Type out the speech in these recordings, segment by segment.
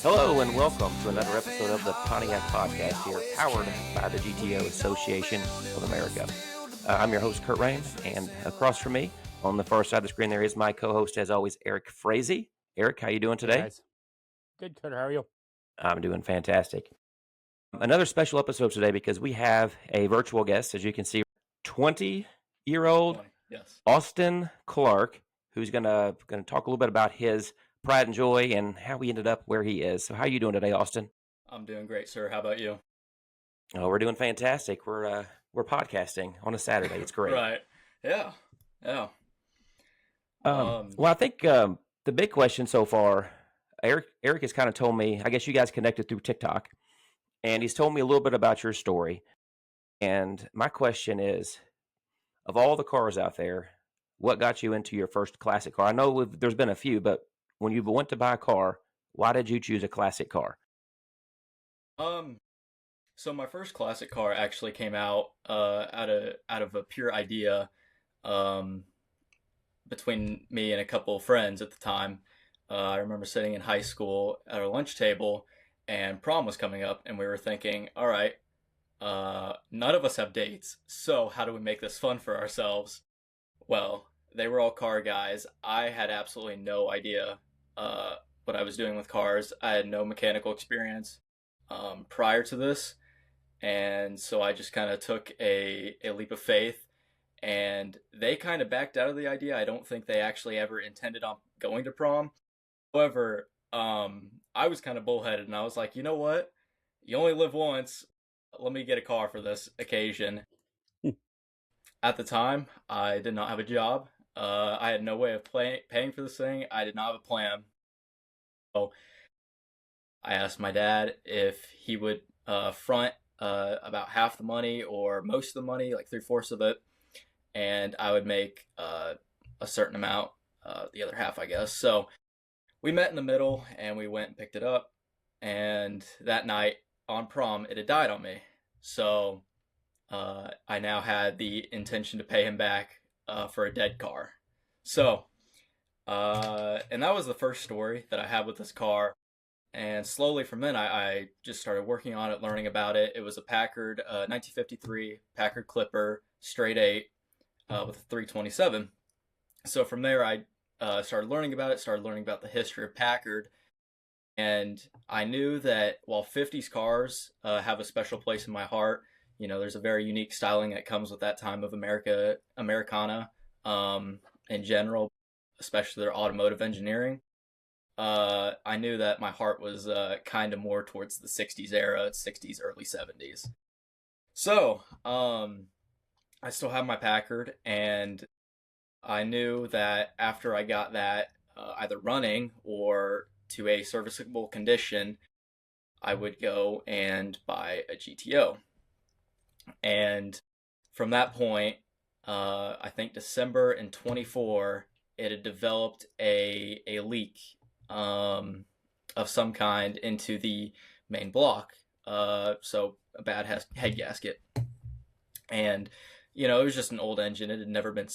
Hello and welcome to another episode of the Pontiac Podcast here, powered by the GTO Association of America. I'm your host, Kurt Rain, and across from me on the far side of the screen there is my co-host, as always, Eric Frazee. Eric, how you doing Hey today? guys. Good, Kurt. How are you? I'm doing fantastic. Another special episode today because we have a virtual guest, as you can see, 20-year-old Yes. Austin Clark, who's gonna talk a little bit about his pride and joy and how he ended up where he is. So how are you doing today, Austin? I'm doing great, sir. How about you? Oh, we're doing fantastic. We're podcasting on a Saturday. It's great. Right. Yeah. Yeah. Well, I think the big question so far, Eric has kind of told me. I guess you guys connected through TikTok, and he's told me a little bit about your story. And my question is, of all the cars out there, what got you into your first classic car? I know there's been a few, but when you went to buy a car, why did you choose a classic car? So my first classic car actually came out out of a pure idea between me and a couple of friends at the time. I remember sitting in high school at our lunch table, and prom was coming up, and we were thinking, all right, none of us have dates, so how do we make this fun for ourselves? Well, they were all car guys. I had absolutely no idea what I was doing with cars. I had no mechanical experience prior to this, and so I just kind of took a leap of faith, and they kind of backed out of the idea. I don't think they actually ever intended on going to prom. However, I was kind of bullheaded, and I was like, you know what? You only live once. Let me get a car for this occasion. At the time, I did not have a job. I had no way of paying for this thing. I did not have a plan. So I asked my dad if he would front about half the money or most of the money, like 3/4 of it, and I would make a certain amount, the other half, I guess. So we met in the middle, and we went and picked it up. And that night on prom, it had died on me. So I now had the intention to pay him back for a dead car. So, and that was the first story that I had with this car. And slowly from then, I just started working on it, learning about it. It was a Packard 1953 Packard Clipper straight 8 with a 327. So from there, I started learning about it, started learning about the history of Packard. And I knew that while 50s cars have a special place in my heart, you know, there's a very unique styling that comes with that time of Americana in general, especially their automotive engineering. I knew that my heart was kind of more towards the 60s era, 60s, early 70s. So I still have my Packard, and I knew that after I got that either running or to a serviceable condition, I would go and buy a GTO. And from that point, I think December in 24, it had developed a leak of some kind into the main block. So a bad head gasket. And, you know, it was just an old engine. It had never been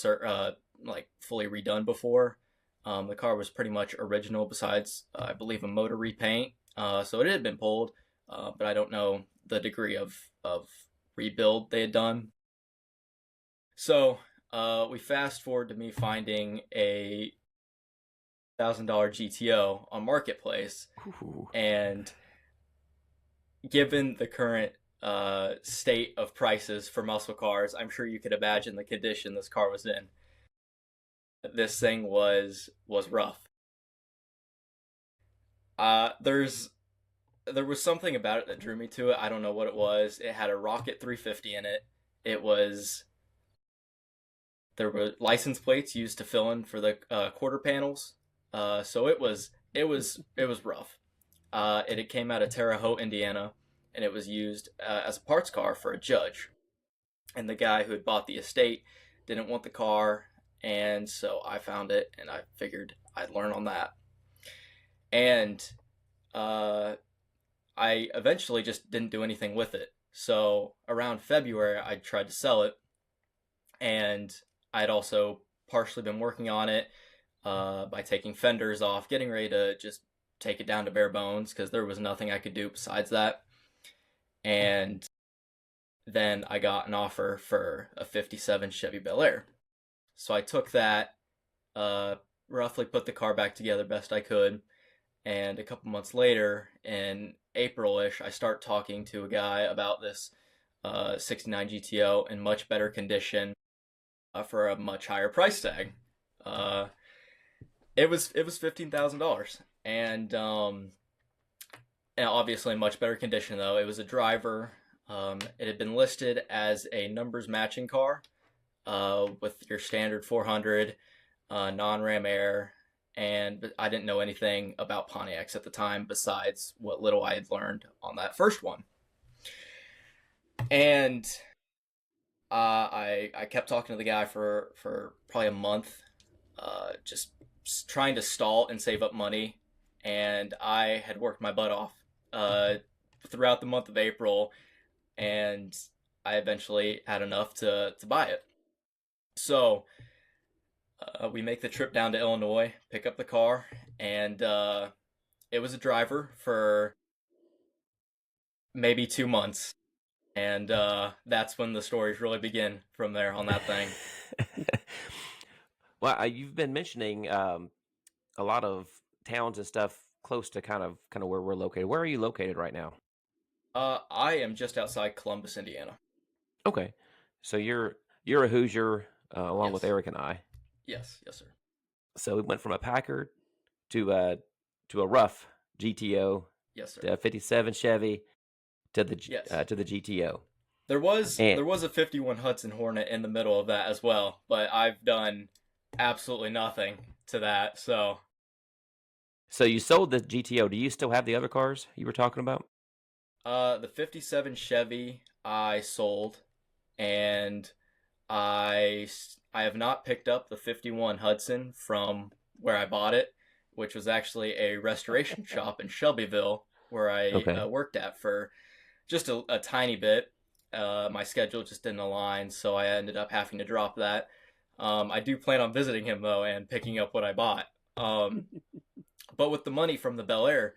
like fully redone before. The car was pretty much original besides, I believe, a motor repaint. So it had been pulled, but I don't know the degree of rebuild they had done. So we fast forward to me finding a $1,000 GTO on Marketplace. Ooh. And given the current state of prices for muscle cars, I'm sure you could imagine the condition this car was in. This thing was rough. There was something about it that drew me to it. I don't know what it was. It had a Rocket 350 in it. There were license plates used to fill in for the quarter panels. So it was rough. It came out of Terre Haute, Indiana, and it was used as a parts car for a judge. And the guy who had bought the estate didn't want the car, and so I found it, and I figured I'd learn on that. And I eventually just didn't do anything with it. So around February, I tried to sell it, and I'd also partially been working on it by taking fenders off, getting ready to just take it down to bare bones because there was nothing I could do besides that. And then I got an offer for a 57 Chevy Bel Air. So I took that, roughly put the car back together best I could. And a couple months later, in April-ish, I start talking to a guy about this 69 GTO in much better condition for a much higher price tag. It was $15,000, and obviously in much better condition though. It was a driver. It had been listed as a numbers matching car with your standard 400 non-ram air, and I didn't know anything about Pontiacs at the time besides what little I had learned on that first one. And I kept talking to the guy for probably a month, just trying to stall and save up money. And I had worked my butt off throughout the month of April, and I eventually had enough to buy it. So we make the trip down to Illinois, pick up the car, and it was a driver for maybe 2 months. And that's when the stories really begin from there on that thing. Well, you've been mentioning a lot of towns and stuff close to kind of where we're located. Where are you located right now? I am just outside Columbus, Indiana. Okay, so you're a Hoosier along with Yes. Eric and I. Yes, sir. So we went from a Packard to a rough GTO Yes, sir. to a 57 Chevy to the Yes. To the GTO. There was And- a 51 Hudson Hornet in the middle of that as well, but I've done absolutely nothing to that. So you sold the GTO. Do you still have the other cars you were talking about? the 57 Chevy I sold, and I have not picked up the 51 Hudson from where I bought it, which was actually a restoration shop in Shelbyville where I Okay. worked at for just a tiny bit. My schedule just didn't align, so I ended up having to drop that. I do plan on visiting him though and picking up what I bought. But with the money from the Bel Air,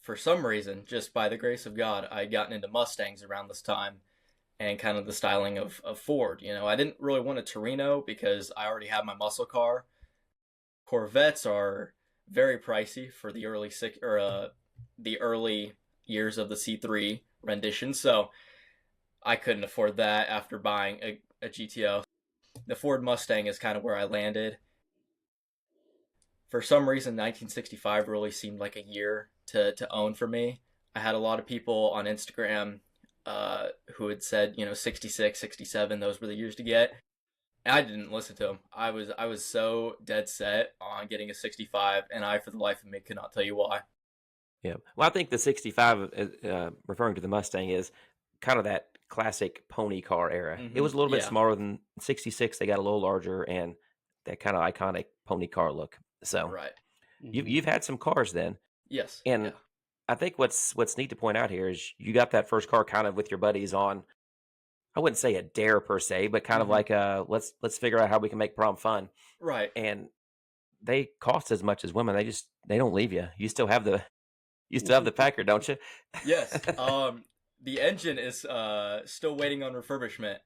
for some reason, just by the grace of God, I had gotten into Mustangs around this time and kind of the styling of Ford. You know, I didn't really want a Torino because I already had my muscle car. Corvettes are very pricey for the early years of the C3 rendition, so I couldn't afford that after buying a GTO. The Ford Mustang is kind of where I landed. For some reason, 1965 really seemed like a year to own for me. I had a lot of people on Instagram who had said, 66, 67, those were the years to get. And I didn't listen to them. I was so dead set on getting a 65, and I, for the life of me, could not tell you why. Yeah. Well, I think the 65, referring to the Mustang, is kind of that classic pony car era. It was a little bit Yeah. smaller than 66. They got a little larger and that kind of iconic pony car look. So Right. you've had some cars then. Yes. And yeah. I think what's neat to point out here is you got that first car kind of with your buddies on, I wouldn't say a dare per se, but kind of like let's figure out how we can make prom fun. Right. And they cost as much as women. They don't leave you. You still have the Packard, don't you? Yes. The engine is still waiting on refurbishment.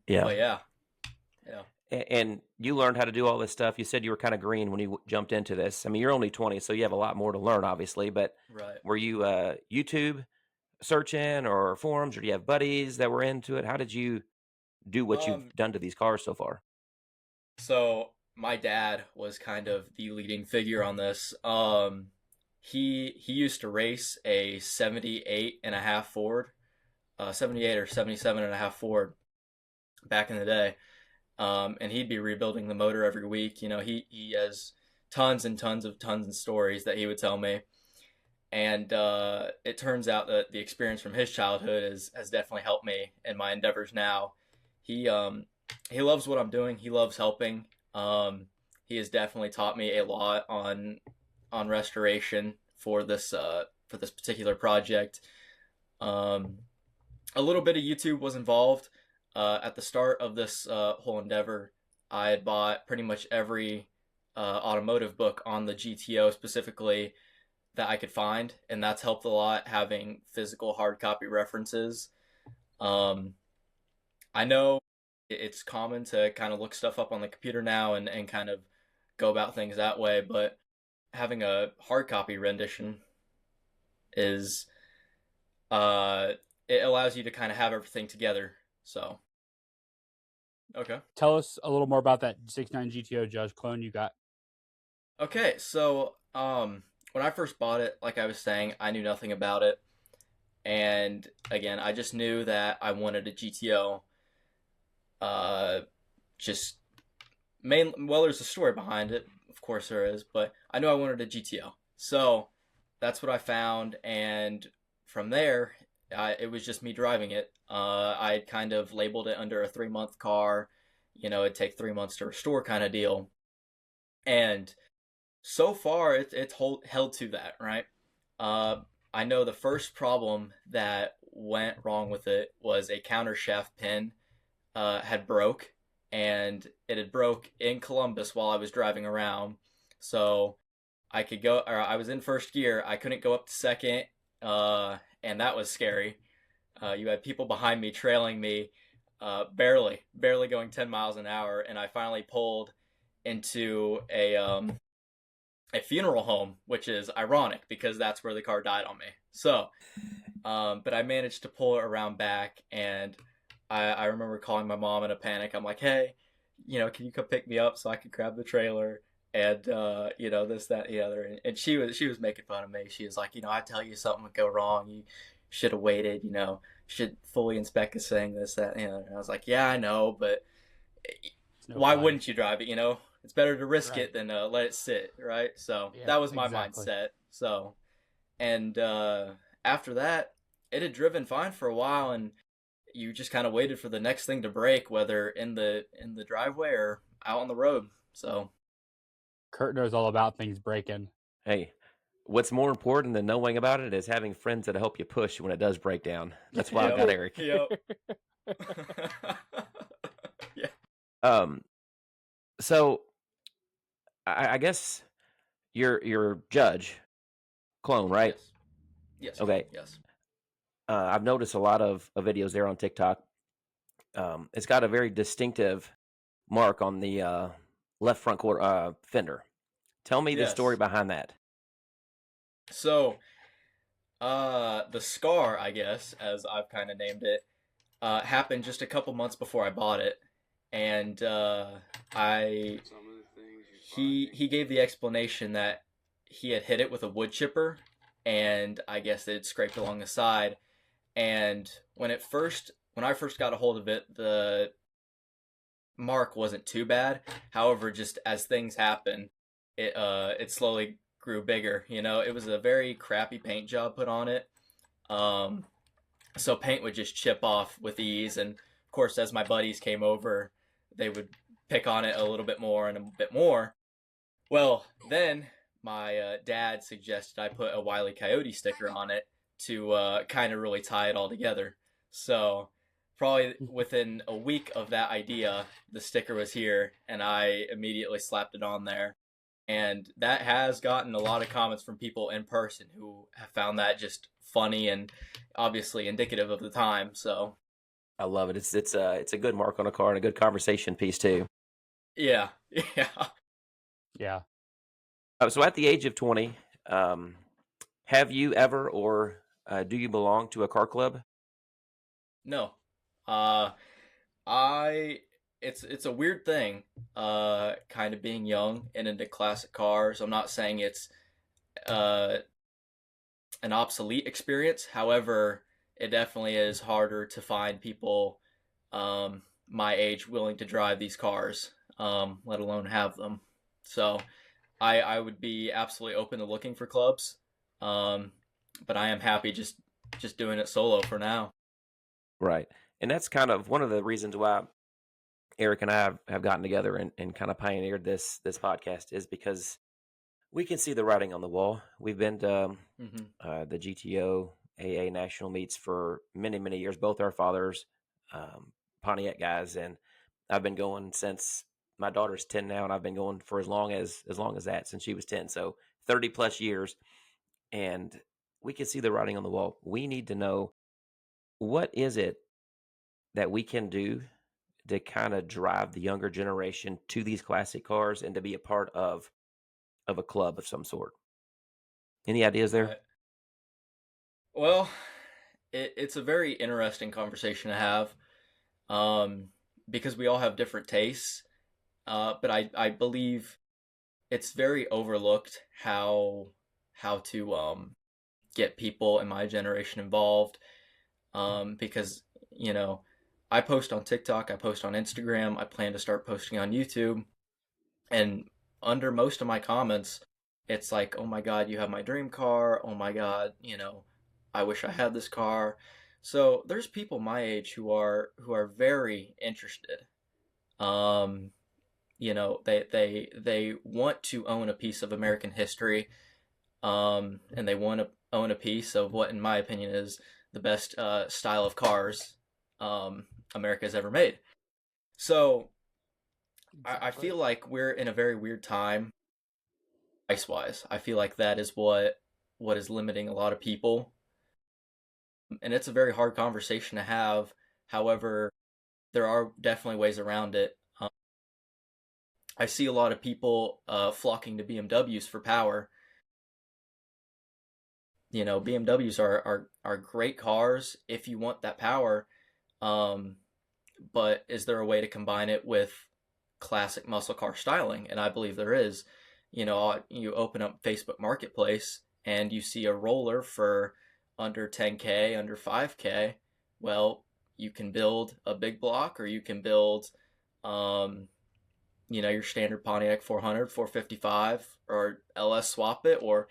Yeah. But yeah. And you learned how to do all this stuff. You said you were kind of green when you jumped into this. I mean, you're only 20, so you have a lot more to learn, obviously. But Right. were you YouTube searching or forums, or do you have buddies that were into it? How did you do what you've done to these cars so far? So my dad was kind of the leading figure on this. He used to race a 78 and a half Ford, 78 or 77 and a half Ford back in the day. And he'd be rebuilding the motor every week. He has tons of stories that he would tell me. And it turns out that the experience from his childhood has definitely helped me in my endeavors now. He loves what I'm doing. He loves helping. He has definitely taught me a lot on restoration for this particular project. A little bit of YouTube was involved. At the start of this whole endeavor, I had bought pretty much every automotive book on the GTO specifically that I could find, and that's helped a lot, having physical hard copy references. I know it's common to kind of look stuff up on the computer now and kind of go about things that way, but having a hard copy rendition is it allows you to kind of have everything together. So okay. Tell us a little more about that 69 GTO Judge clone you got. Okay, so when I first bought it, like I was saying, I knew nothing about it. And again, I just knew that I wanted a GTO. Just well, there's a story behind it, of course there is, but I knew I wanted a GTO. So that's what I found, and from there, it was just me driving it. I kind of labeled it under a 3-month car. It'd take 3 months to restore kind of deal. And so far, it's held to that, right? I know the first problem that went wrong with it was a countershaft pin had broke, and it had broke in Columbus while I was driving around. So I was in first gear. I couldn't go up to second, and that was scary. You had people behind me trailing me, barely going 10 miles an hour, and I finally pulled into a funeral home, which is ironic because that's where the car died on me. So, but I managed to pull it around back, and I remember calling my mom in a panic. I'm like, hey, can you come pick me up so I could grab the trailer? And this, that, the other. And she was making fun of me. She was like, I tell you something would go wrong. You should have waited. Should fully inspect this thing, this, that, And I was like, yeah, I know, but why wouldn't you drive it? It's better to risk it than let it sit, right? So that was my mindset. So, and after that, it had driven fine for a while, and you just kind of waited for the next thing to break, whether in the driveway or out on the road. So Kurt knows all about things breaking. Hey, what's more important than knowing about it is having friends that help you push when it does break down. That's why I got Eric. Yep. Yeah. So I guess your Judge clone, right? Yes. Okay. Yes. I've noticed a lot of videos there on TikTok. It's got a very distinctive mark on the left front quarter fender. Tell me the story behind that. So, the scar, I guess, as I've kind of named it, happened just a couple months before I bought it, and he gave the explanation that he had hit it with a wood chipper, and I guess it had scraped along the side. And when I first got a hold of it, the mark wasn't too bad. However, just as things happen, it slowly grew bigger. It was a very crappy paint job put on it. So paint would just chip off with ease. And of course, as my buddies came over, they would pick on it a little bit more and a bit more. Well, then my dad suggested I put a Wile E. Coyote sticker on it to kind of really tie it all together. So probably within a week of that idea, the sticker was here, and I immediately slapped it on there. And that has gotten a lot of comments from people in person who have found that just funny and obviously indicative of the time. So I love it. It's a good mark on a car and a good conversation piece too. Yeah. Yeah. So at the age of 20, have you ever or do you belong to a car club? No. It's a weird thing, kind of being young and into classic cars. I'm not saying it's an obsolete experience. However, it definitely is harder to find people my age willing to drive these cars, let alone have them. So I would be absolutely open to looking for clubs, but I am happy just doing it solo for now. Right. And that's kind of one of the reasons why Eric and I have gotten together and kind of pioneered this podcast, is because we can see the writing on the wall. We've been to the GTOAA national meets for many, many years. Both our fathers, Pontiac guys, and I've been going since my daughter's 10 now, and I've been going for as long as that, since she was 10. So 30 plus years, and we can see the writing on the wall. We need to know, what is it that we can do to kind of drive the younger generation to these classic cars and to be a part of a club of some sort. Any ideas there? Right. Well, it's a very interesting conversation to have, um, because we all have different tastes. But I believe it's very overlooked how to get people in my generation involved. Because I post on TikTok, I post on Instagram, I plan to start posting on YouTube, and under most of my comments, it's like, "Oh my God, you have my dream car. Oh my God, I wish I had this car." So there's people my age who are very interested. Um, they want to own a piece of American history, and they want to own a piece of what, in my opinion, is the best style of cars America has ever made. So I Exactly. feel like we're in a very weird time price wise. I feel like that is what is limiting a lot of people, and it's a very hard conversation to have. However, there are definitely ways around it. I see a lot of people flocking to BMWs for power. BMWs are great cars if you want that power. Um, but is there a way to combine it with classic muscle car styling? And I believe there is. You open up Facebook Marketplace and you see a roller for under 10K, under 5K. Well, you can build a big block, or you can build, um, your standard Pontiac 400, 455, or LS swap it, or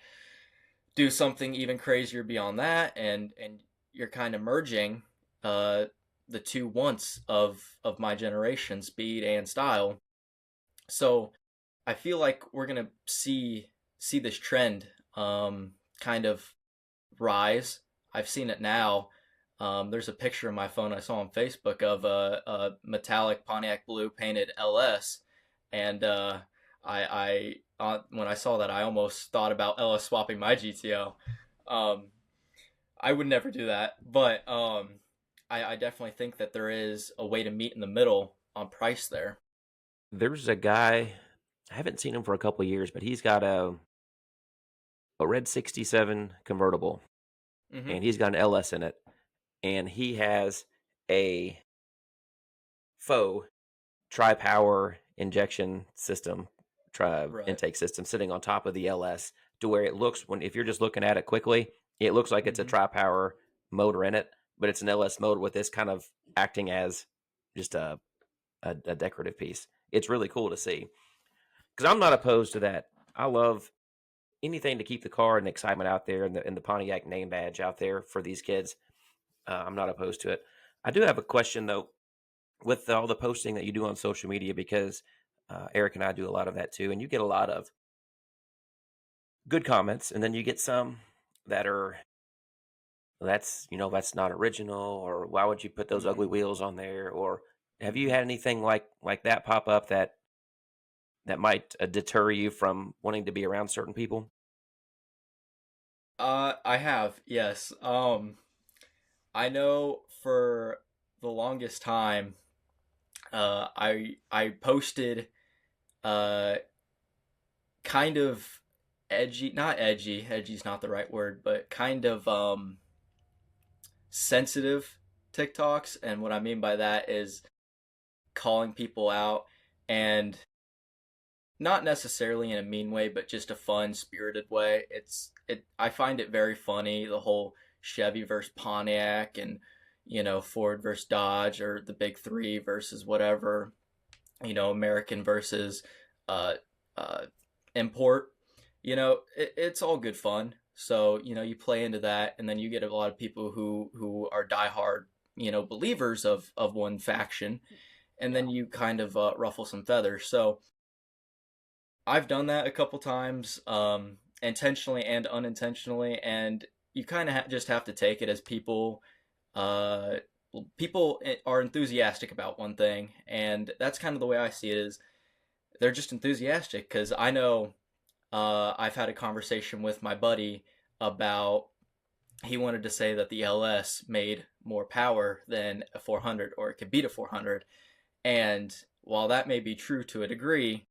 do something even crazier beyond that, and you're kind of merging uh, the two wants of my generation, speed and style. So I feel like we're gonna see this trend kind of rise. I've seen it now. There's a picture on my phone I saw on Facebook of a metallic Pontiac blue painted LS, and when I saw that, I almost thought about LS swapping my GTO. Um, I would never do that, but I definitely think that there is a way to meet in the middle on price there. There's a guy, I haven't seen him for a couple of years, but he's got a red 67 convertible, Hmm. and he's got an LS in it, and he has a faux tri-power injection system, tri Right. intake system sitting on top of the LS, to where it looks, when if you're just looking at it quickly, it looks like it's a Hmm. tri-power motor in it, but it's an LS motor with this kind of acting as just a decorative piece. It's really cool to see, because I'm not opposed to that. I love anything to keep the car and the excitement out there, and the Pontiac name badge out there for these kids. I'm not opposed to it. I do have a question though, with all the posting that you do on social media, because Eric and I do a lot of that too, and you get a lot of good comments, and then you get some that are, that's not original, or why would you put those Hmm. ugly wheels on there, or have you had anything like that pop up that might deter you from wanting to be around certain people? I have, yes. I know for the longest time, I posted uh kind of edgy, not edgy, edgy's not the right word, but kind of sensitive TikToks, and what I mean by that is calling people out, and not necessarily in a mean way, but just a fun, spirited way. I find it very funny, the whole Chevy versus Pontiac, and Ford versus Dodge, or the big three versus whatever, American versus uh uh import. It's all good fun. So, you play into that, and then you get a lot of people who are diehard, believers of one faction, and then Yeah. you kind of ruffle some feathers. So I've done that a couple times, intentionally and unintentionally, and you kind of just have to take it as uh, people are enthusiastic about one thing, and that's kind of the way I see it. Is they're just enthusiastic, because I know I've had a conversation with my buddy about, he wanted to say that the LS made more power than a 400, or it could beat a 400. And while that may be true to a degree,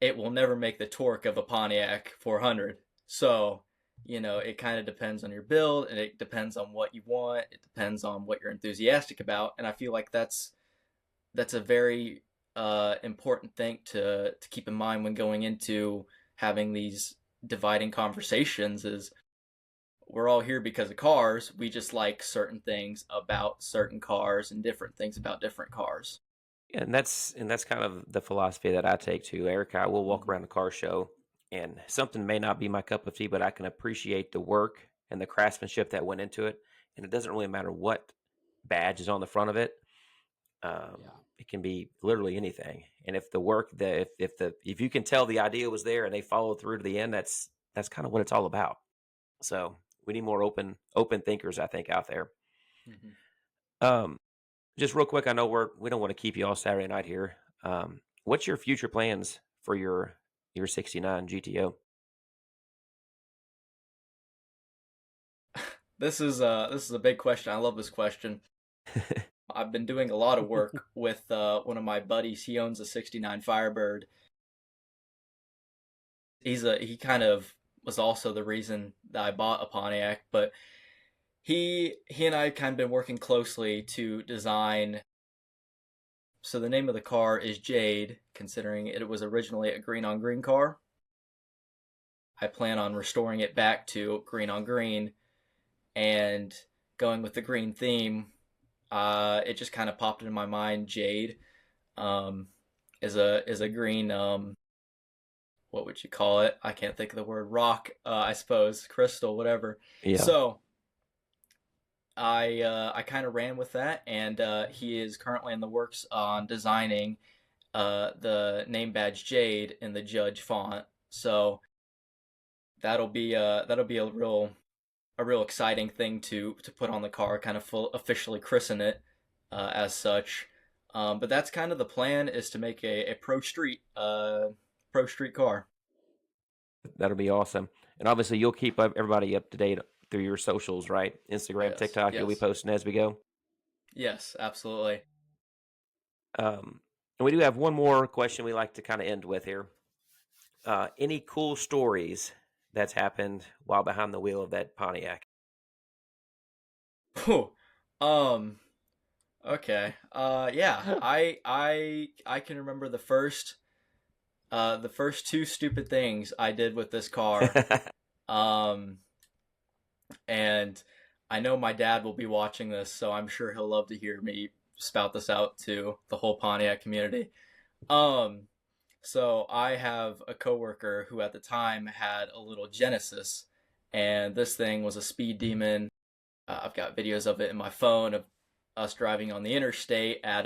it will never make the torque of a Pontiac 400. So, it kind of depends on your build, and it depends on what you want. It depends on what you're enthusiastic about. And I feel like that's a very important thing to keep in mind when going into having these dividing conversations. Is we're all here because of cars. We just like certain things about certain cars and different things about different cars. Yeah, and that's kind of the philosophy that I take too. Eric, I will walk Mm-hmm. around the car show, and something may not be my cup of tea, but I can appreciate the work and the craftsmanship that went into it. And it doesn't really matter what badge is on the front of it. Yeah. It can be literally anything. And if the work, if you can tell the idea was there and they followed through to the end, that's kind of what it's all about. So we need more open thinkers, I think, out there. Mm-hmm. Um, just real quick, I know we don't want to keep you all Saturday night here. What's your future plans for your 69 GTO? This is a big question. I love this question. I've been doing a lot of work with one of my buddies. He owns a 69 Firebird. He kind of was also the reason that I bought a Pontiac, but he and I kind of been working closely to design. So the name of the car is Jade, considering it was originally a green on green car. I plan on restoring it back to green on green and going with the green theme. It just kind of popped into my mind. Jade is a green, what would you call it? I can't think of the word. Rock, I suppose, crystal, whatever. Yeah, So I kind of ran with that, and he is currently in the works on designing the name badge Jade in the Judge font. So that'll be a real exciting thing to put on the car, kind of officially christen it as such. But that's kind of the plan, is to make a pro street car. that'll be awesome. And obviously, you'll keep everybody up to date through your socials, right? Instagram, Yes, TikTok. You'll be yes, posting as we go. yes, absolutely. And we do have one more question we like to kind of end with here. Any cool stories that's happened while behind the wheel of that Pontiac? Whew. Um. Okay. Yeah. I can remember the first two stupid things I did with this car. Um. And I know my dad will be watching this, so I'm sure he'll love to hear me spout this out to the whole Pontiac community. Um. So I have a coworker who at the time had a little Genesis, and this thing was a speed demon. I've got videos of it in my phone of us driving on the interstate at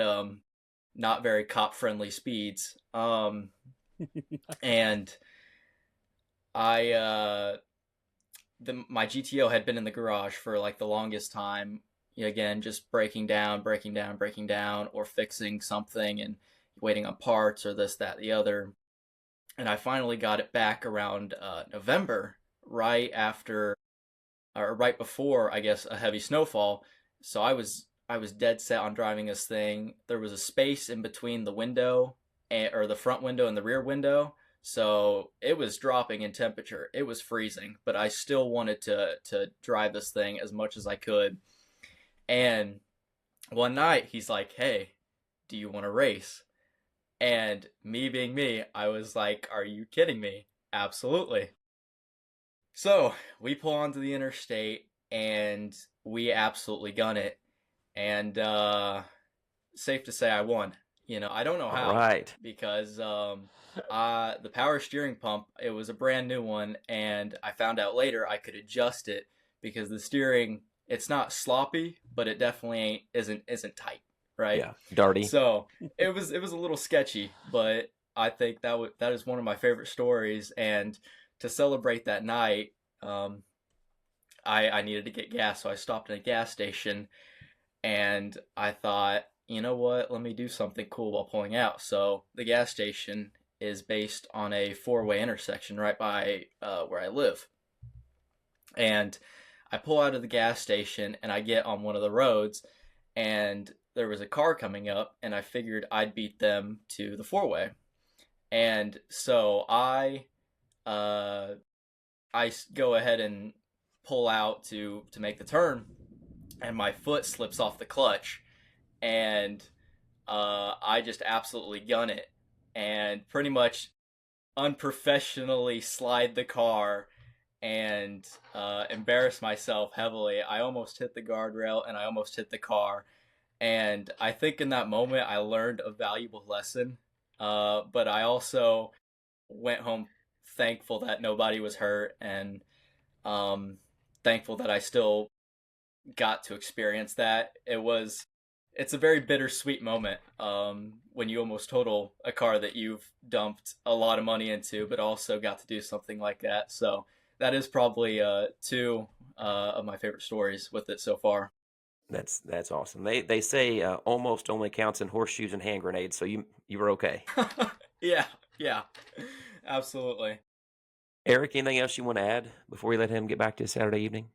not very cop friendly speeds. And I my GTO had been in the garage for like the longest time. Again, just breaking down, or fixing something and waiting on parts or this, that, the other. And I finally got it back around November, right after, or right before, I guess, a heavy snowfall. So I was dead set on driving this thing. There was a space in between the window or the front window and the rear window. So it was dropping in temperature. It was freezing, but I still wanted to drive this thing as much as I could. And one night he's like, "Hey, do you want to race?" And me being me, I was like, "Are you kidding me? Absolutely." So we pull onto the interstate and we absolutely gun it. And safe to say I won. I don't know All how, right. because the power steering pump, it was a brand new one, and I found out later I could adjust it because the steering, it's not sloppy, but it definitely isn't tight, right? Yeah, darty. So it was a little sketchy, but I think that is one of my favorite stories. And to celebrate that night, I needed to get gas, so I stopped at a gas station, and I thought, you know what, let me do something cool while pulling out. So the gas station is based on a four-way intersection right by where I live. And I pull out of the gas station and I get on one of the roads, and there was a car coming up, and I figured I'd beat them to the four-way. And so I go ahead and pull out to make the turn, and my foot slips off the clutch, and I just absolutely gun it, and pretty much unprofessionally slide the car and embarrass myself heavily. I almost hit the guardrail and I almost hit the car, and I think in that moment I learned a valuable lesson. But I also went home thankful that nobody was hurt, and thankful that I still got to experience that. It's a very bittersweet moment when you almost total a car that you've dumped a lot of money into, but also got to do something like that. So that is probably two of my favorite stories with it so far. That's awesome. They say almost only counts in horseshoes and hand grenades, so you were okay. Yeah, absolutely. Eric, anything else you want to add before we let him get back to Saturday evening?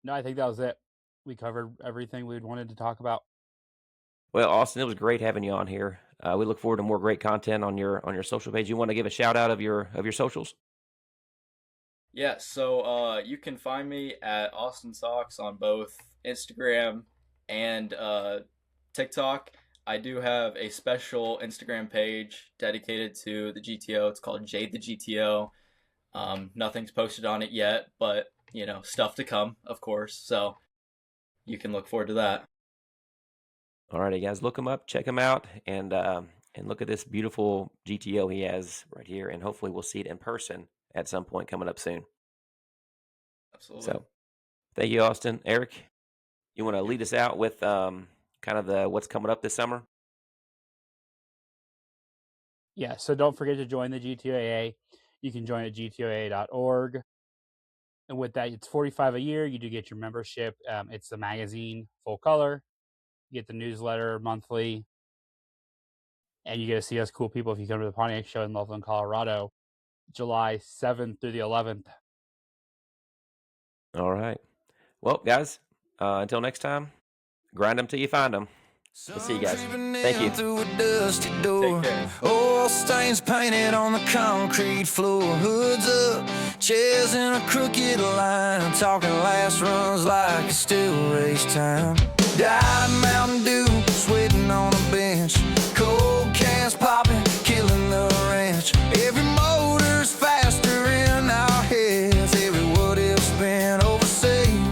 No, I think that was it. We covered everything we wanted to talk about. Well, Austin, it was great having you on here. We look forward to more great content on your social page. You want to give a shout out of your socials? Yeah, so you can find me at Austin Socks on both Instagram and TikTok. I do have a special Instagram page dedicated to the GTO. It's called Jade the GTO. Nothing's posted on it yet, but stuff to come, of course. So you can look forward to that. All righty, guys, look him up, check him out, and look at this beautiful GTO he has right here, and hopefully we'll see it in person at some point coming up soon. Absolutely. So, thank you, Austin. Eric, you want to lead us out with kind of what's coming up this summer? Yeah, so don't forget to join the GTOAA. You can join at gtoaa.org. And with that, it's $45 a year. You do get your membership. It's the magazine, full color. You get the newsletter monthly. And you get to see us cool people if you come to the Pontiac show in Loveland, Colorado, July 7th through the 11th. All right. Well, guys, until next time, grind them till you find them. We'll see you guys. Thank you. Through a dusty door. Take care. Oil stains painted on the concrete floor. Hoods up, chairs in a crooked line. Talking last runs like it's still race time. Died Mountain Dew, sweating on a bench. Cold cans popping, killing the ranch. Every motor's faster in our heads. Every what if's been overseen.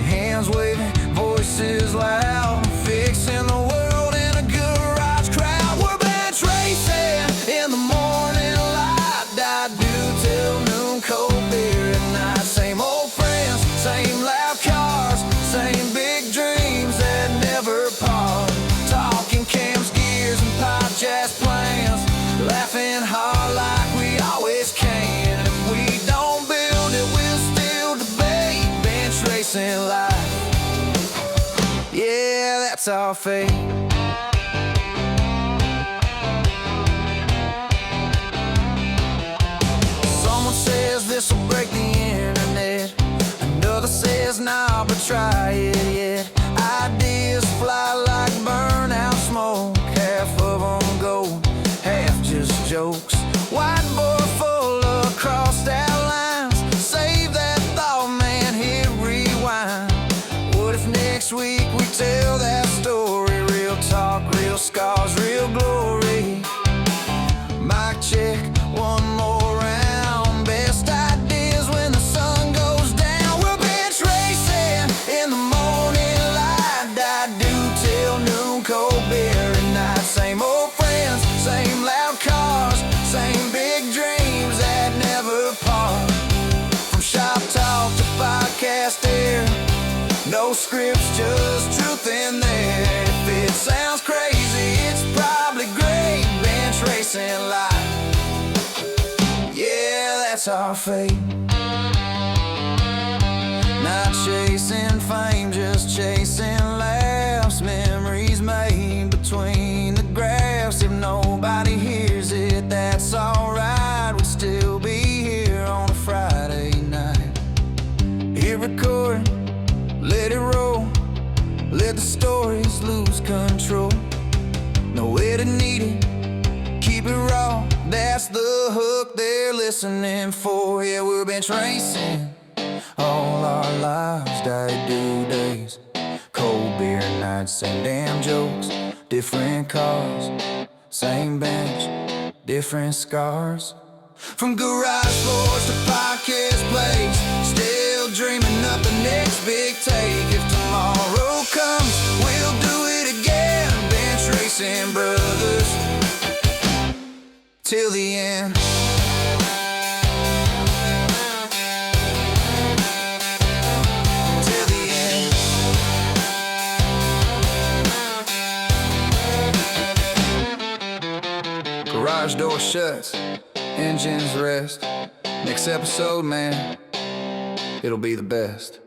Hands waving, voices loud, fixing the world in a garage crowd. We're bench racing in the morning light. I do till noon, cold beer at night. Same old friends, same loud cars, same big dreams that never part. Talking cams, gears, and Pontiac plans. Laughing hard like we always can. If we don't build it, we'll still debate. Bench racing life, yeah, that's our fate. Someone says this'll break the internet. Another says nah, but try it yet. Ideas fly like burnout smoke. Half of them gold, half just jokes. Whiteboard full of crossed out lines. Save that thought, man, hit rewind. What if next week we tell that story? Real talk, real scars, real glory. Mic check, one more round. Best ideas when the sun goes down. We're bench racing in the morning light. I do till noon, cold beer at night. Same old friends, same loud cars, same big dreams that never part. From shop talk to podcast air, no scripts, just truth in there. If it sounds crazy, it's probably great. Bench racing life, yeah, that's our fate. Not chasing fame, just chasing laughs. let the stories lose control. Nowhere to need it, keep it raw. That's the hook they're listening for. Yeah, we've been tracing all our lives, die-do days, cold beer nights and damn jokes. Different cars, same bench, different scars. From garage floors to podcast plays, still dreaming up the next big take. If tomorrow comes, we'll do it again. Bench racing brothers till the end. Till the end. Garage door shuts, engines rest. Next episode, man, it'll be the best.